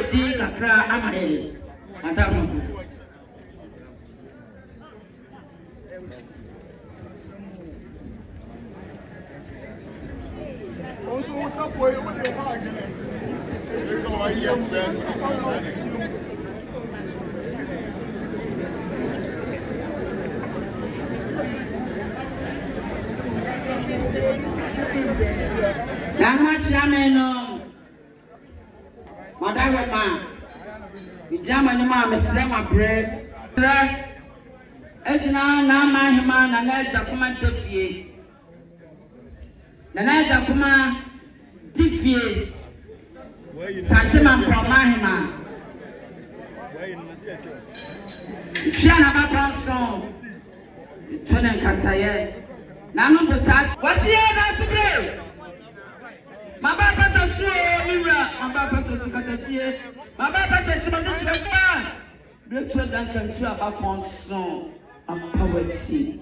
eti kakra amare. Madam. Also, what's up with your bag? Yamachiyameno. Madam, we jam and mamma sell my bread. Ejina na mahima na naja kuma tefie. Na naja kuma tifie. Sache Mampong mahima. Fiana ba panson. Tone kasaye. Na no betas. Wasi e Daasebere. Maba pato su mira, maba pato su katatie. Maba pato su mazo shwa. Breakthrough dan country aba panson. Poverty.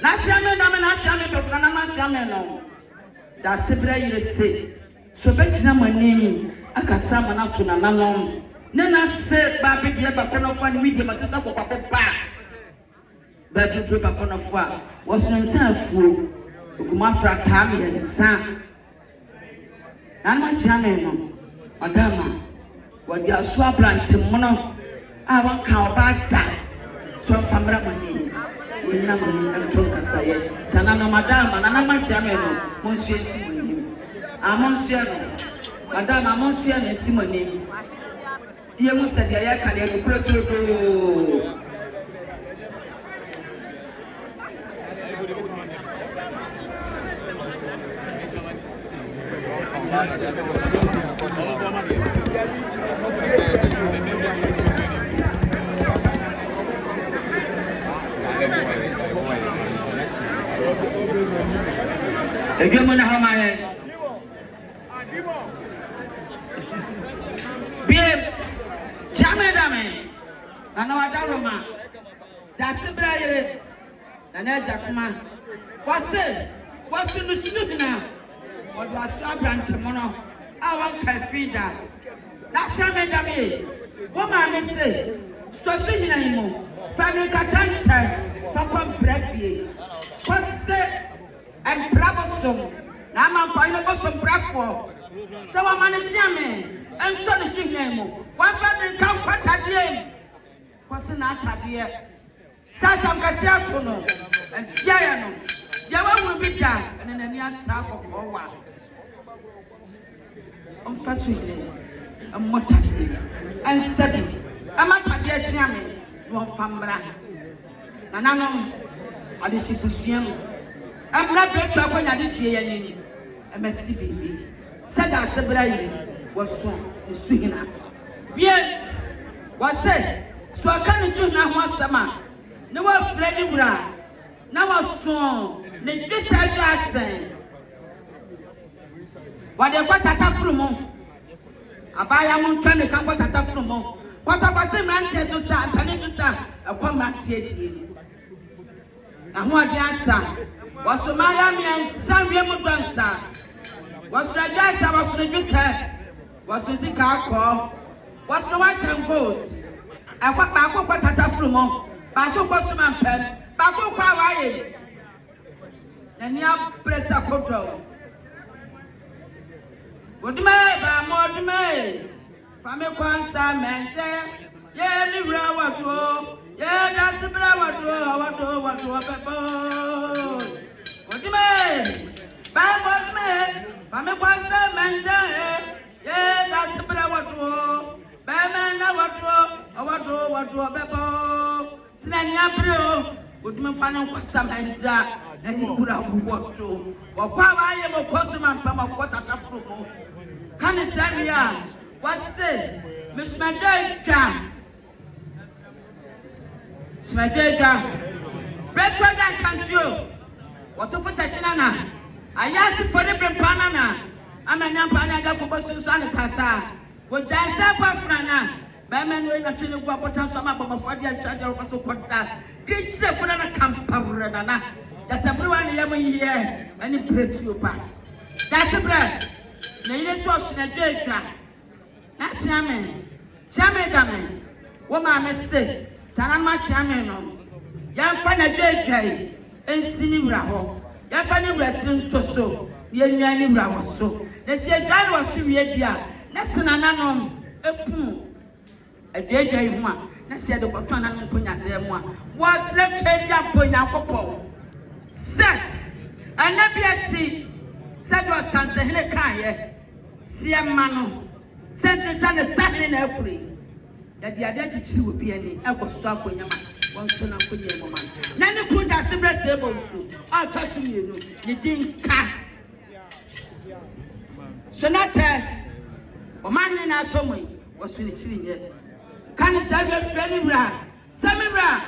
Na chiame dokana na chiame no. Daasebere Yere se. So bekina manim akasa mana to na nanom. Ne na se ba bidie ba kono fa ni media matesa ko kwako ba. Ba bidie ba kono fa. Was no nsa afuo. Okuma fra tam ye nsa. Na ma chiame no. Adama. Wadi aso abrante mono. I want cow back that. So famra money. We na money and talk asaye. Tanana madam and anama chameno. Monsieur Simoni. Amonsiano. Madam Amonsiano Simoni. You must say ya can you pro. Again, when I have my Jamedame, and our Daroma, Daasebere Yere, and Ejakuma. What's in the student now? What was Abraham tomorrow? I want to feed that. That's Jamedame. What I say, so singing anymore. Family Catanta, Fakam Brefi. What's and bravo na Mampong go some bravo so wa manage and so the street name wa fa the come fatadie kwase na atade sasa mkase akono and jaya no ya wa will be down and then ya ta kokko wa on fasu ile am motade and sebi amatade achiame no famra na nanom ade chifusuam I'm not going to go to this year. I'm a CBB. Said Daasebere was so Suhina. Bien was said, so I can't soon now one summer. No one Freddy Bra. Now was so the bitter glass. What they got at a frumo. I buy a mountain to come at a frumo. What I was saying, man, said to Sam, Penny to Sam, a combat theatre. And what the answer? Was the Miami and San Remo dancer? Was the dancer was the guitar? Was the Zica? Was the white and gold? And what Baco got at a frumo? Baco was the man, Baco Hawaii. And you press a photo. What may more may? From a concert, man, yeah, the railroad, yeah, that's the railroad, what what do you mean? Bad what man? From a concert, man, yeah, that's the railroad, bad man, what Sinania would me find some manja and you put out what to. Or I am a postman from a quarter of can you send me out? What's say? Miss Mandela? Smedega. Better than country. What to put a chinana? I asked for the banana. I'm a Yampana Gakubosu Sanatata. Would I say for Frana? Baman will not tell you what some of 40 charger was so put that. Did you put on a camp that everyone here and it breaks you back? That's the bread. na yire so na dwetwa na chiame game wo ma me se sana ma chiame no ya fa na dwetwa ensini wura ho ya fa ne wura tinto so ye nwa ne wura wo so na se dware wo so wie dia na sena nanom epu adwetwa yi ho a na se de kwoto na nkonya de mu a wo sre twedia ponya kopɔ se anabiachi se do Asante hele kaye sie ma no sentry sane sakre na akuri ya dia chichiri wo bia ni ekoso akonya ma won so na konya mo ma na ne ku Daasebere se BONSU a tasu mienu ye dinka sonate o man na atomo wo so ni chiri ye kan se be fre ni bra samibra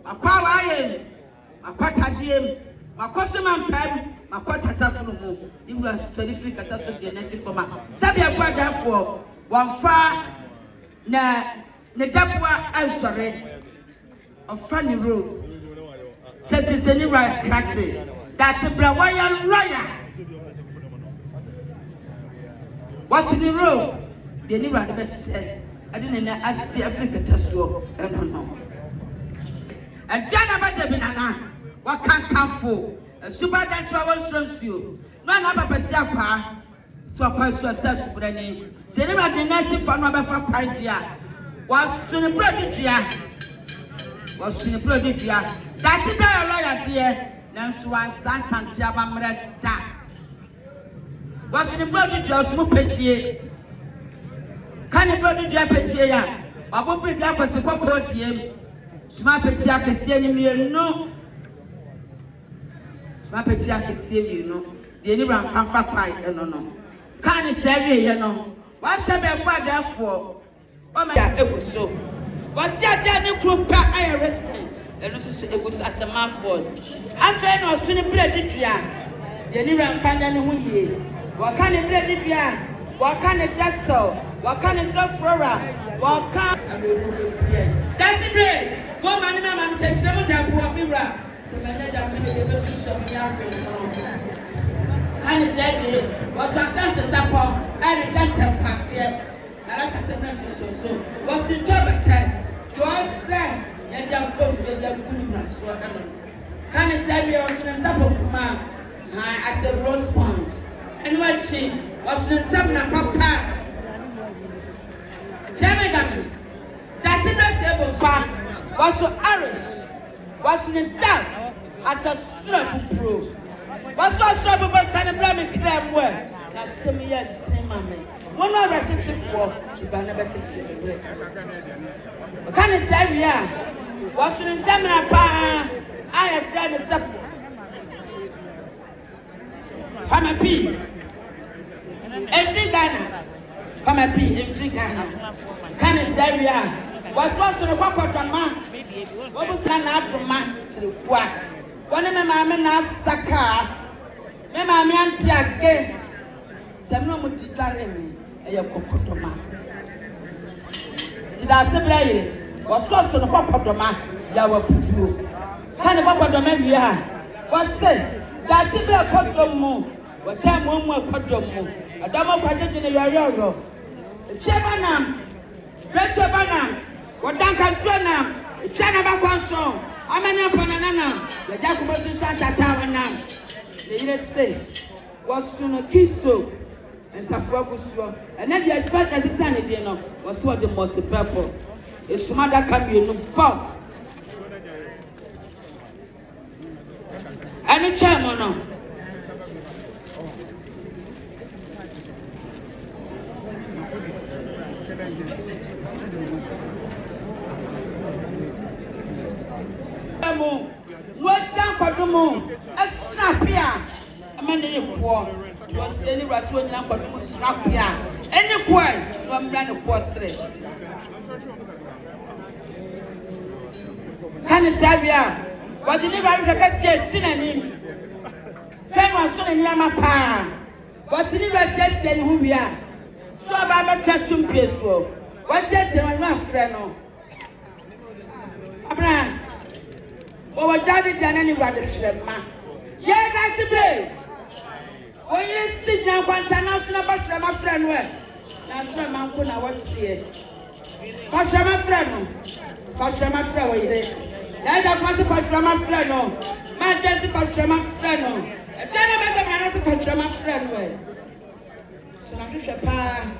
akwa wa ye akwatagiem makoso mampam makwatatafuno mu ibra solifri kataso de nesi foma sabe akwadafo wamfa na ne dapwa ansore ofa ni ro sese ni right practice Daasebere waya lawyer what's the ro de ni ra de be se adine na asi Africa taso no adana bata binana wakankanfo super dangerous strongsuo no na papa si akwa so akwa so asasubrani se ne bade nasi fa no abefa kwadia wasune produtia Daasebere lawyer tie nanso Asante Amamere da wasune produtia so pechie kan produtia pechie ya wabopre bia kwase kokodie suma pechia kese ni mienu suma pechia kese mienu de ni ran fanfa kwai no kan save ye no wa sebe kwadafo o ma eguso wasi ade ni krupa aye rescue eno so eguso asema force afa no so ni bread tua de ni ran fanya ni ho yie wa kan bread tua wa kan dental wa kan sofrora wa kan Daasebere woman ni mama mchekse mutabu wa bibra semenya jamu ni bebe susho miyake kan sebe was Asante sapo ari dental pasie ala kasema so was to tobata just say ya jamu BONSU ya kuni braso ana kan sebe was na sapo kuma as a rose sponge and what she was na sapo na papa Jamegami Daasebere se BONSU was so Irish was in dark as a strap pro was so strap but Sanebra me crem well na semia timame one of the teaching for to never teach the can say we are was in seminar pa I have friend sap Fama P every Ghana Fama P every Ghana can say we are was to the Papa what was an atoma to the qua? One of my mamma na saka, my mammy auntie again. Some no muti me, a cocotoma. Did Daasebere was to the Papa Yawa Putu. Can the Papa Doma we are? Was said Daasebere Cotomo, what time one more Cotomo, a double project in a yaro. Chabanam, Retro Banam, what Duncan Tronam. Chana bakwanso amana panana ya jakubo santa tawana the Yere say was no kiso and safwa busuo and then the expert as Asante dey no was what the multi purpose e sumada can be no pop and chairman no Rojan Kodumo, a snapia, a man poor, was any Rasuan Kodumo snapia, any point from brand of portrait. Can you say, what did you write the synonym? Famous son in Yamapa, was in the who we are. So about Chasum Peso, what's this in my friend? Abraham. Oh, Johnny Janani Radishema. Yes, Daasebere. When you sit down, one time after my friend, where now from Mampong, what's here? Pass my friend, Yere. That was a pass my friend, my Jesse pass my friend, and then I make a man as a pass my friend. So I'm just a pa,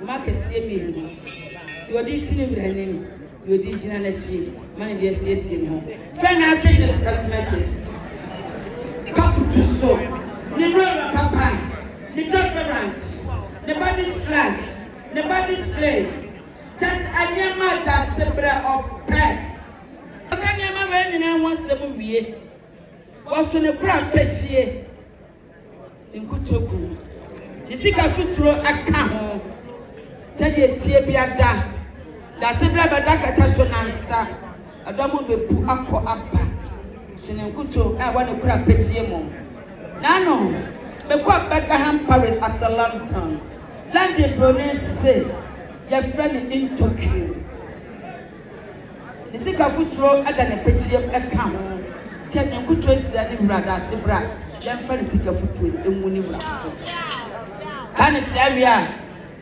Marcus, you are this name, you did Janity, money, dear, yes, you know. Friend, our business cosmetist. Couple to so. The roller papa, the deodorant, the body splash, the body spray. Just a near my Daasebere of pet. I can't never when I want some year. Was on a crab petty in Kutoku. The sick of foot through a camel. Said ye Tiabiada. Daasebere Badakasonansa. I don't be put up. Sinenkuto, I want to crab petty mom. Nano, me kwa Beckham Paris as a lantern. Landed Bonnet say, your friend in Tokyo. The sick of foot roll at an epitome account. Said you could trace any Daasebere, then for the sick of foot in Munira. Can you say,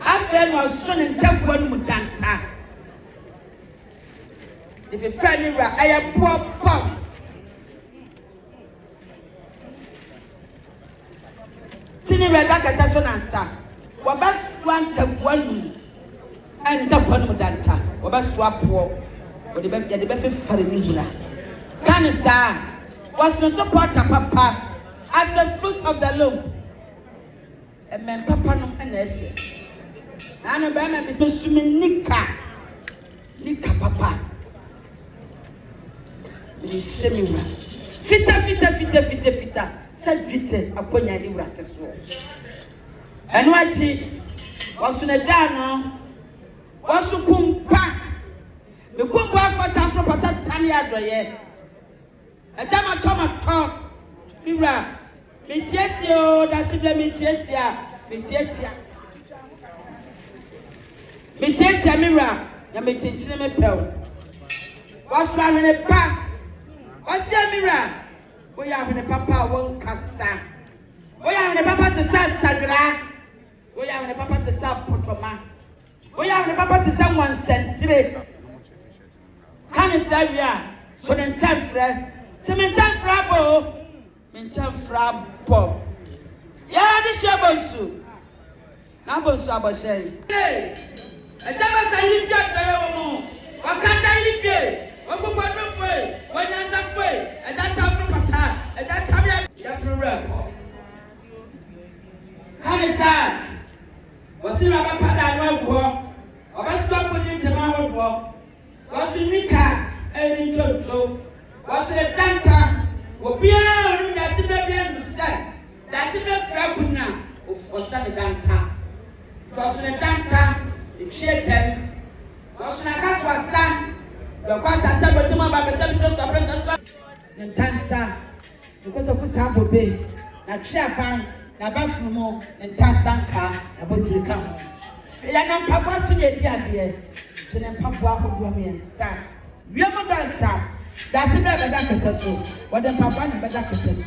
after was shown in Temple Mutanta? If you friend, I am poor. Sini redakata so nansa wabaswa ntagwanu antagwanu mudanta wabaswa po ode be de be fefare ni hura kan sa was no support papa as a fruit of the loom men papa no na ehye na no be ma bi sumi nika papa ni semiwa fita Sadbite aponya ni wurate so enu achi wasune dano wasu kumpa me kumpa afata patani adoye etama tomato miwra me tietie o Daasebere me tietia miwra ya me chinchine me pew wasu ahene pa wasia miwra we are the papa won't cassa. We are the papa to say Sagra. We are the papa to say Potoma. We are the papa to someone centre. Can you say we are? So then, Chanfre, Sementan Frabo, Menchan Frabo. Yeah, this year, BONSU. Now, BONSU, I was saying, hey, I never say you get the more. What can't I live here? What go one way? When you're some way, and that's how from a time, and that's how you're from rebel. Come inside. Was it about Pada war? Or was stop with you tomorrow war? Was it Rika and in Jojo? Was it a Danta? Will be out Daasebere and said, Daasebere Frapuna of Sunny Danta. Was it a Danta, the Chetan? Was it a Catwasa? The Asante but my baby services to apprentice and Tansa. You got to put Sambo Bay, na Chapan, na Bafumo, and Tansanka, about the camp. Yanam Papa to the idea, to them Papa who me and son. We are not done, sir. Daasebere Badakasa, what the Papa and Badakasa.